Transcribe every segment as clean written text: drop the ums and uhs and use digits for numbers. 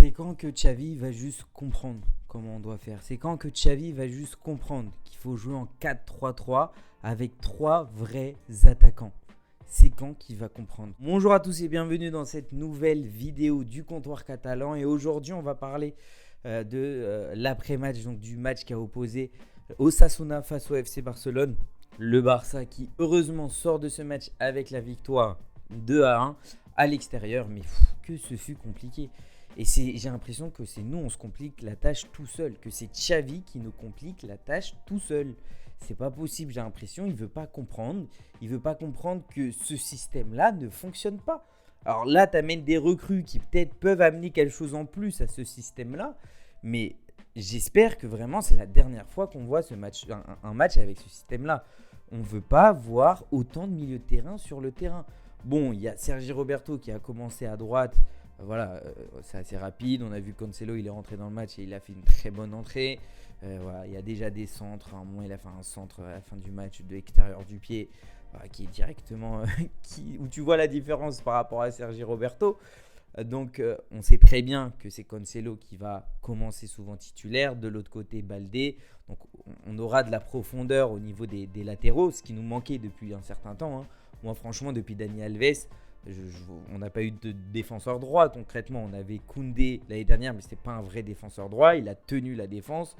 C'est quand que Xavi va juste comprendre comment on doit faire. C'est quand que Xavi va juste comprendre qu'il faut jouer en 4-3-3 avec trois vrais attaquants. C'est quand qu'il va comprendre. Bonjour à tous et bienvenue dans cette nouvelle vidéo du comptoir catalan. Et aujourd'hui, on va parler de l'après-match, donc du match qui a opposé Osasuna face au FC Barcelone. Le Barça qui heureusement sort de ce match avec la victoire 2-1 à l'extérieur. Mais que ce fut compliqué. Et j'ai l'impression que c'est nous, on se complique la tâche tout seul. Que c'est Xavi qui nous complique la tâche tout seul. C'est pas possible, j'ai l'impression. Il veut pas comprendre. Il veut pas comprendre que ce système-là ne fonctionne pas. Alors là, tu amènes des recrues qui peut-être peuvent amener quelque chose en plus à ce système-là. Mais j'espère que vraiment, c'est la dernière fois qu'on voit ce match, un match avec ce système-là. On ne veut pas voir autant de milieux de terrain sur le terrain. Bon, il y a Sergi Roberto qui a commencé à droite. Voilà, c'est assez rapide. On a vu Cancelo, il est rentré dans le match et il a fait une très bonne entrée. Voilà, il y a déjà des centres. À un moment, il a fait un centre à la fin du match de l'extérieur du pied qui est directement où tu vois la différence par rapport à Sergi Roberto. Donc, on sait très bien que c'est Cancelo qui va commencer souvent titulaire. De l'autre côté, Baldé. Donc, on aura de la profondeur au niveau des latéraux, ce qui nous manquait depuis un certain temps. Moi, franchement, depuis Dani Alves, on n'a pas eu de défenseur droit concrètement. On avait Koundé l'année dernière, mais ce n'était pas un vrai défenseur droit. Il a tenu la défense,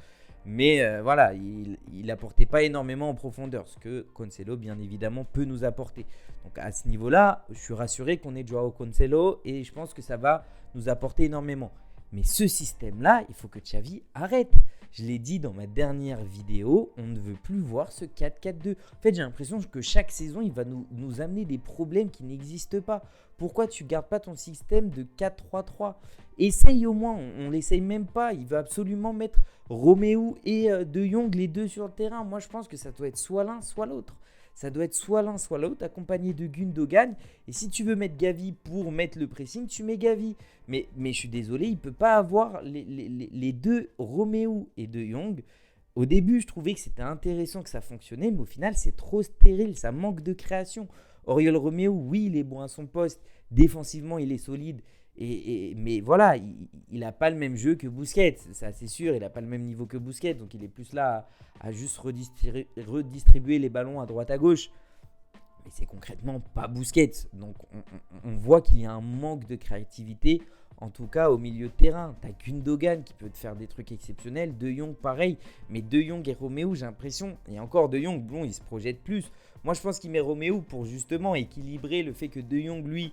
mais voilà, il n'apportait pas énormément en profondeur, ce que Cancelo, bien évidemment, peut nous apporter. Donc à ce niveau-là, je suis rassuré qu'on ait Joao Cancelo et je pense que ça va nous apporter énormément. Mais ce système-là, il faut que Xavi arrête. Je l'ai dit dans ma dernière vidéo, on ne veut plus voir ce 4-4-2. En fait, j'ai l'impression que chaque saison, il va nous amener des problèmes qui n'existent pas. Pourquoi tu ne gardes pas ton système de 4-3-3 ? Essaye au moins, on ne l'essaye même pas. Il veut absolument mettre Romeu et De Jong, les deux sur le terrain. Moi, je pense que ça doit être soit l'un, soit l'autre. Ça doit être soit l'un, soit l'autre, accompagné de Gundogan. Et si tu veux mettre Gavi pour mettre le pressing, tu mets Gavi. Mais je suis désolé, il ne peut pas avoir les deux, Romeu et De Jong. Au début, je trouvais que c'était intéressant, que ça fonctionnait, mais au final, c'est trop stérile, ça manque de création. Oriol Romeu, oui, il est bon à son poste. Défensivement, il est solide. Mais voilà, il n'a pas le même jeu que Busquets, ça c'est sûr, il n'a pas le même niveau que Busquets, donc il est plus là à juste redistribuer les ballons à droite à gauche. Mais c'est concrètement pas Busquets, donc on voit qu'il y a un manque de créativité, en tout cas au milieu de terrain. T'as Gundogan qui peut te faire des trucs exceptionnels, De Jong pareil, mais De Jong et Romeu, j'ai l'impression, et encore De Jong, bon, il se projette plus. Moi je pense qu'il met Romeu pour justement équilibrer le fait que De Jong, lui,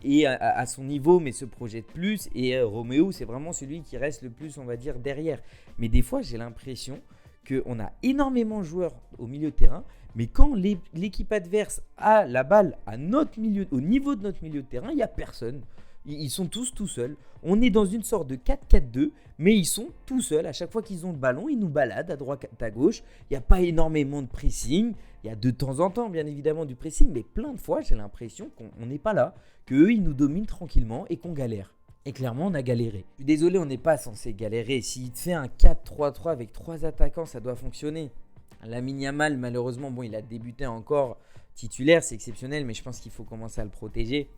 est à son niveau mais se projette plus, et Romeu c'est vraiment celui qui reste le plus, on va dire, derrière. Mais des fois j'ai l'impression qu'on a énormément de joueurs au milieu de terrain, mais quand l'équipe adverse a la balle au niveau de notre milieu de terrain, il n'y a personne. Ils sont tous tout seuls. On est dans une sorte de 4-4-2, mais ils sont tout seuls. À chaque fois qu'ils ont le ballon, ils nous baladent à droite, à gauche. Il n'y a pas énormément de pressing. Il y a de temps en temps, bien évidemment, du pressing, mais plein de fois, j'ai l'impression qu'on n'est pas là, qu'eux, ils nous dominent tranquillement et qu'on galère. Et clairement, on a galéré. Je suis désolé, on n'est pas censé galérer. S'il te fait un 4-3-3 avec 3 attaquants, ça doit fonctionner. Lamine Yamal, malheureusement, bon, il a débuté encore titulaire, c'est exceptionnel, mais je pense qu'il faut commencer à le protéger.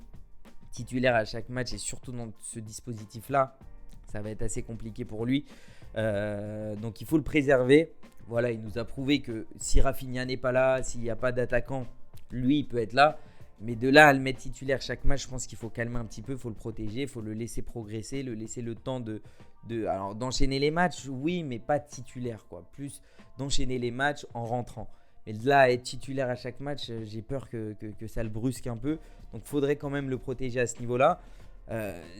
Titulaire à chaque match et surtout dans ce dispositif-là, ça va être assez compliqué pour lui. Donc il faut le préserver. Voilà, il nous a prouvé que si Rafinha n'est pas là, s'il n'y a pas d'attaquant, lui, il peut être là. Mais de là à le mettre titulaire chaque match, je pense qu'il faut calmer un petit peu, il faut le protéger, il faut le laisser progresser, le laisser le temps alors d'enchaîner les matchs, oui, mais pas titulaire, quoi. Plus d'enchaîner les matchs en rentrant. Mais de là à être titulaire à chaque match, j'ai peur que ça le brusque un peu. Donc il faudrait quand même le protéger à ce niveau-là.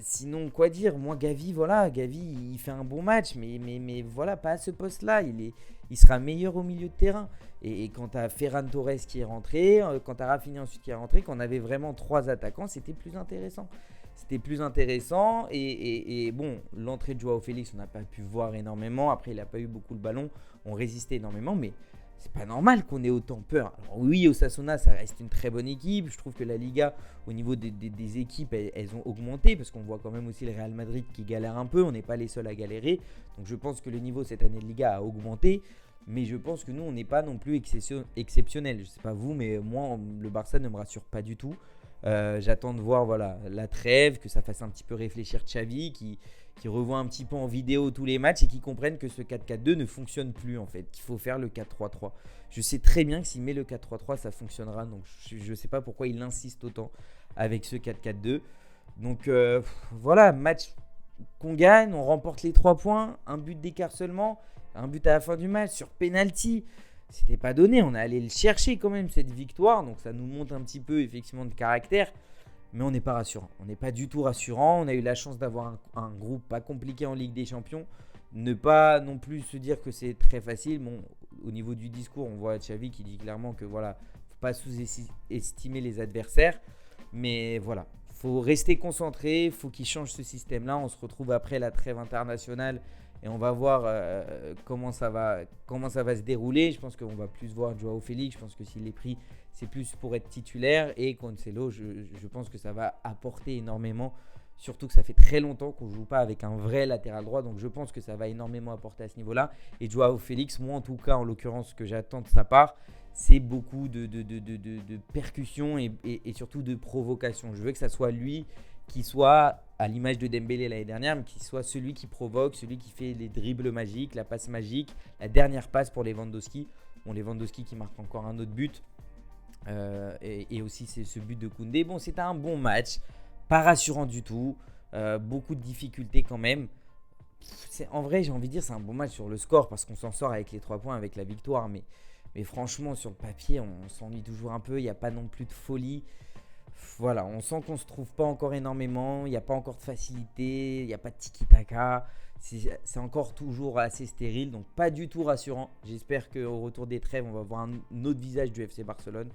Sinon, quoi dire ? Moi, Gavi, il fait un bon match, mais voilà, pas à ce poste-là. Il sera meilleur au milieu de terrain. Et quand tu as Ferran Torres qui est rentré, quand tu as Rafinha ensuite qui est rentré, quand on avait vraiment 3 attaquants, c'était plus intéressant. Et bon, l'entrée de Joao Félix, on n'a pas pu voir énormément. Après, il n'a pas eu beaucoup le ballon. On résistait énormément, mais c'est pas normal qu'on ait autant peur. Alors oui, Osasuna, ça reste une très bonne équipe. Je trouve que la Liga, au niveau des équipes, elles ont augmenté parce qu'on voit quand même aussi le Real Madrid qui galère un peu. On n'est pas les seuls à galérer. Donc je pense que le niveau cette année de Liga a augmenté. Mais je pense que nous, on n'est pas non plus exceptionnel. Je ne sais pas vous, mais moi, le Barça ne me rassure pas du tout. J'attends de voir la trêve, que ça fasse un petit peu réfléchir Xavi, qui revoient un petit peu en vidéo tous les matchs et qui comprennent que ce 4-4-2 ne fonctionne plus en fait, qu'il faut faire le 4-3-3. Je sais très bien que s'il met le 4-3-3, ça fonctionnera. Donc je ne sais pas pourquoi il insiste autant avec ce 4-4-2. Donc voilà, match qu'on gagne, on remporte les 3 points, un but d'écart seulement, un but à la fin du match sur penalty. C'était pas donné, on est allé le chercher quand même cette victoire, donc ça nous montre un petit peu effectivement de caractère, mais on n'est pas rassurant. On n'est pas du tout rassurant. On a eu la chance d'avoir un groupe pas compliqué en Ligue des Champions. Ne pas non plus se dire que c'est très facile. Bon, au niveau du discours, on voit Xavi qui dit clairement que voilà, faut pas sous-estimer les adversaires, mais voilà. Faut rester concentré, faut qu'il change ce système-là. On se retrouve après la trêve internationale et on va voir comment ça va se dérouler. Je pense qu'on va plus voir Joao Félix. Je pense que s'il est pris, c'est plus pour être titulaire. Et Cancelo, je pense que ça va apporter énormément. Surtout que ça fait très longtemps qu'on ne joue pas avec un vrai latéral droit. Donc je pense que ça va énormément apporter à ce niveau-là. Et Joao Félix, moi en tout cas, en l'occurrence, ce que j'attends de sa part, c'est beaucoup de percussion et surtout de provocation. Je veux que ça soit lui qui soit, à l'image de Dembélé l'année dernière, mais qui soit celui qui provoque, celui qui fait les dribbles magiques, la passe magique, la dernière passe pour Lewandowski. Bon, Lewandowski qui marque encore un autre but. Et aussi c'est ce but de Koundé. Bon, c'était un bon match, pas rassurant du tout. Beaucoup de difficultés quand même. En vrai, j'ai envie de dire c'est un bon match sur le score parce qu'on s'en sort avec les 3 points, avec la victoire. Mais franchement, sur le papier, on s'ennuie toujours un peu. Il n'y a pas non plus de folie. Voilà, on sent qu'on ne se trouve pas encore énormément. Il n'y a pas encore de facilité. Il n'y a pas de tiki-taka. C'est encore toujours assez stérile. Donc, pas du tout rassurant. J'espère qu'au retour des trêves, on va voir un autre visage du FC Barcelone.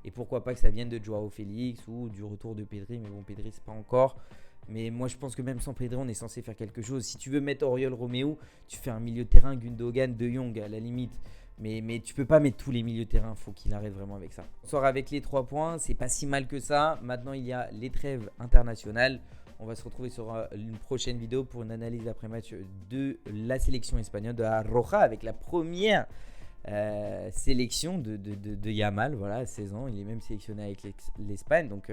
Et pourquoi pas que ça vienne de Joao Félix ou du retour de Pedri. Mais bon, Pedri, c'est pas encore. Mais moi, je pense que même sans Pedri, on est censé faire quelque chose. Si tu veux mettre Oriol Romeu, tu fais un milieu de terrain Gundogan, De Jong à la limite. Mais tu peux pas mettre tous les milieux de terrain, il faut qu'il arrête vraiment avec ça. On sort avec les 3 points, c'est pas si mal que ça. Maintenant, il y a les trêves internationales. On va se retrouver sur une prochaine vidéo pour une analyse après-match de la sélection espagnole de la Roja avec la première sélection de Yamal. Voilà, 16 ans, il est même sélectionné avec l'Espagne. Donc,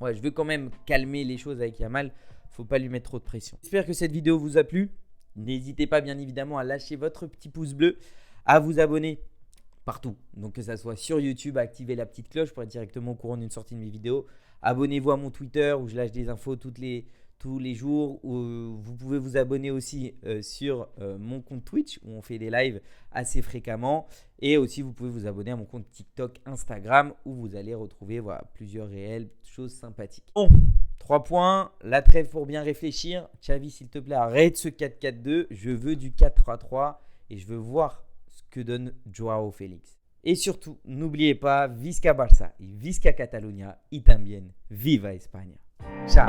ouais, je veux quand même calmer les choses avec Yamal. Faut pas lui mettre trop de pression. J'espère que cette vidéo vous a plu. N'hésitez pas bien évidemment à lâcher votre petit pouce bleu, à vous abonner partout, donc que ça soit sur YouTube, à activer la petite cloche pour être directement au courant d'une sortie de mes vidéos. Abonnez-vous à mon Twitter où je lâche des infos tous les jours. Vous pouvez vous abonner aussi sur mon compte Twitch où on fait des lives assez fréquemment. Et aussi vous pouvez vous abonner à mon compte TikTok, Instagram où vous allez retrouver plusieurs réelles choses sympathiques. Bon, 3 points, la trêve pour bien réfléchir. Xavi, s'il te plaît, arrête ce 4-4-2. Je veux du 4-3-3 et je veux voir ce que donne Joao Félix. Et surtout, n'oubliez pas, Visca Barça et Visca Catalunya y también. Viva España. Ciao.